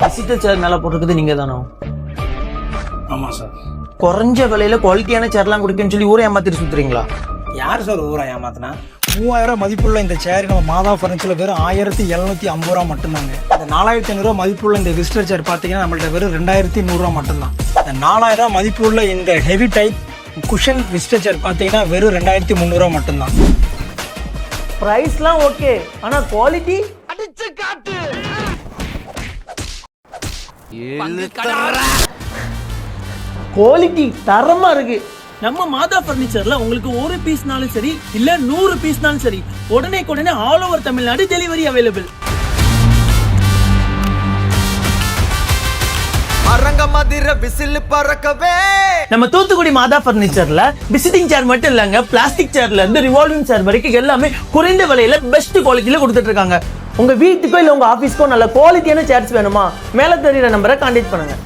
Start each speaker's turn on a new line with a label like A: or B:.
A: Visitor சேர் மேல போட்டிருக்குது நீங்க தானோ?
B: ஆமாம் சார்.
A: குறைஞ்ச விலையில குவாலிட்டியான சேர்லாம் கொடுக்குன்னு சொல்லி ஊரை ஏமாத்திட்டு சுத்துறீங்களா?
B: யார் சார் ஊரா ஏமாத்தினா? 3000 மதிப்புள்ள இந்த சேர் நம்ம மாதா ஃபர்னிச்சரில் வெறும் 1750 ரூபா மட்டும்தாங்க. இந்த 4500 மதிப்புள்ள இந்த விசிட்டர் சேர் பார்த்தீங்கன்னா நம்மள்ட்ட வெறும் 2100 மட்டும்தான். இந்த 4000 மதிப்புள்ள இந்த ஹெவி டைப் குஷன் விசிட்டர் சேர் பார்த்தீங்கன்னா வெறும் 2300 மட்டும்தான்.
A: பிரைஸ்லாம் ஓகே, ஆனா குவாலிட்டி அடிச்சு காட்டு. குவாலிட்டி தரமா இருக்கு.
C: நம்ம மாதா பர்னிச்சர்ல உங்களுக்கு ஒரு பீஸ்னாலும் சரி இல்ல 100 பீஸ்னாலும் சரி உடனே all over Tamil Nadu delivery available.
D: அரங்க மதிர விசில் பறக்கவே.
A: நம்ம தூத்துக்குடி மாதா பர்னிச்சர்ல விசிட்டிங் சேர் மட்டும் இல்லங்க, பிளாஸ்டிக் சேர்ல இருந்து ரிவால்விங் சேர் வரைக்கும் எல்லாமே குறைந்த விலையில பெஸ்ட் குவாலிட்டியில கொடுத்துட்டு இருக்காங்க. உங்க வீட்டுக்கோ இல்ல உங்க ஆபீஸ்க்கோ நல்ல குவாலிட்டியான சேர்ஸ் வேணுமா? மேல தெரியுற நம்பரை கான்டாக்ட் பண்ணுங்க.